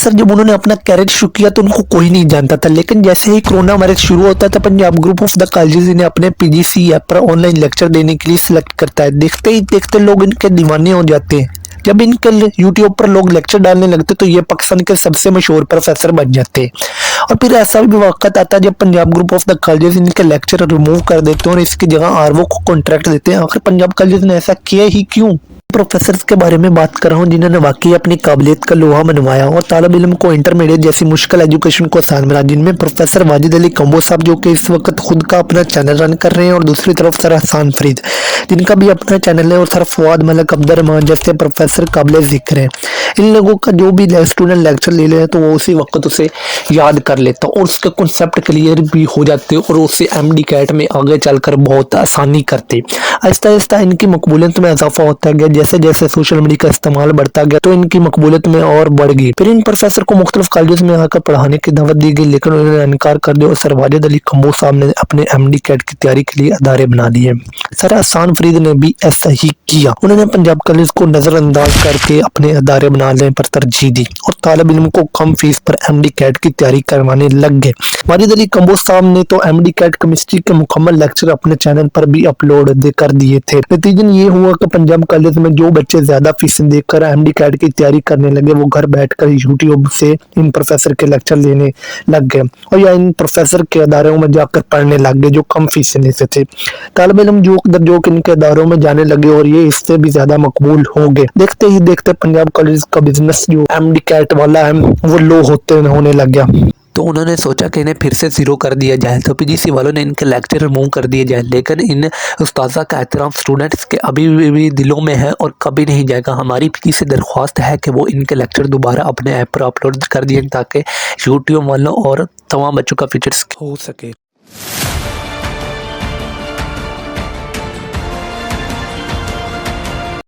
Sir जब उन्होंने अपना कैरियर शुरू किया तो उनको कोई नहीं जानता था, लेकिन जैसे ही कोरोना वायरस शुरू होता था Punjab group of the colleges इन्हें अपने पीजीसी ऐप पर ऑनलाइन लेक्चर देने के लिए सिलेक्ट करता है। देखते ही देखते लोग इनके दीवाने हो जाते हैं। जब इनके यूट्यूब पर लोग लेक्चर डालने लगते तो ये पाकिस्तान के सबसे मशहूर प्रोफेसर बन जाते। और फिर ऐसा भी वक्त आता है जब Punjab group of the colleges इनके लेक्चर रिमूव कर देते हैं और इसकी जगह आरवो को कॉन्ट्रैक्ट देते हैं। आखिर पंजाब कॉलेजेस ने ऐसा किया ही क्यों? प्रोफेसर्स के बारे में बात कर रहा हूँ जिन्होंने वाकई अपनी काबिलियत का लोहा मनवाया और तालिब इल्म को इंटरमीडिएट जैसी मुश्किल एजुकेशन को आसान बना, जिनमें प्रोफेसर वाजिद अली कंबो साहब जो कि इस वक्त खुद का अपना चैनल रन कर रहे हैं, और दूसरी तरफ सर हसन फरीद जिनका भी अपना चैनल है, और सर फवाद मलिक अब्दुर्रहमान जैसे प्रोफेसर काबिल जिक्र हैं। इन लोगों का जो भी स्टूडेंट लेक्चर ले ले तो वो उसी वक्त उसे याद कर लेता और उसके कॉन्सेप्ट क्लियर भी हो जाते और उससे एमडी कैट में आगे चलकर बहुत आसानी करते। आहिस्ता आहिस्ता इनकी मकबूलियत में इजाफा होता गया। जैसे जैसे सोशल मीडिया का इस्तेमाल बढ़ता गया तो इनकी मकबूलियत में और बढ़ गई। फिर इन प्रोफेसर को मुख्तलिफ कॉलेज में आकर पढ़ाने की दावत दी गई, लेकिन उन्होंने इनकार कर दिया और सर वाजिद अली कंबो साहब ने अपने एमडी कैट की तैयारी के लिए अदारे बना लिए। सर हसन फरीद ने भी ऐसा ही किया। उन्होंने पंजाब कॉलेज को नजरअंदाज करके अपने अदारे बनाने पर तरजीह दी और तालिब इल्म को कम फीस पर एमडी कैट की तैयारी करवाने लग गए। वाजिद अली कंबो साहब ने तो एमडी कैट केमिस्ट्री के मुकम्मल लेक्चर अपने चैनल पर भी अपलोड कर दिए थे। नतीजन ये हुआ कि पंजाब कॉलेज में जो बच्चे ज्यादा फीस देकर एमडी कैट की तैयारी करने लगे वो घर बैठकर यूट्यूब से इन प्रोफेसर के लेक्चर लेने लग गए और या इन प्रोफेसर के अदारों में जाकर पढ़ने लग गए जो कम फीस लेते थे। तालिब इल्म जो दर इनके अदारों में जाने लगे और ये इससे भी ज्यादा मकबूल हो गए। देखते ही देखते पंजाब कॉलेज का बिजनेस जो एमडी कैट वाला है वो लो होने लग गया। तो उन्होंने सोचा कि इन्हें फिर से ज़ीरो कर दिया जाए, तो पीजीसी वालों ने इनके लेक्चर रिमूव कर दिए जाए। लेकिन इन उस्ताज़ा का एहतराम स्टूडेंट्स के अभी भी दिलों में है और कभी नहीं जाएगा। हमारी पीजी से दरख्वास्त है कि वो इनके लेक्चर दोबारा अपने ऐप पर अपलोड कर दिए ताकि यूट्यूब वालों और तमाम बच्चों का फीचर्स हो सके।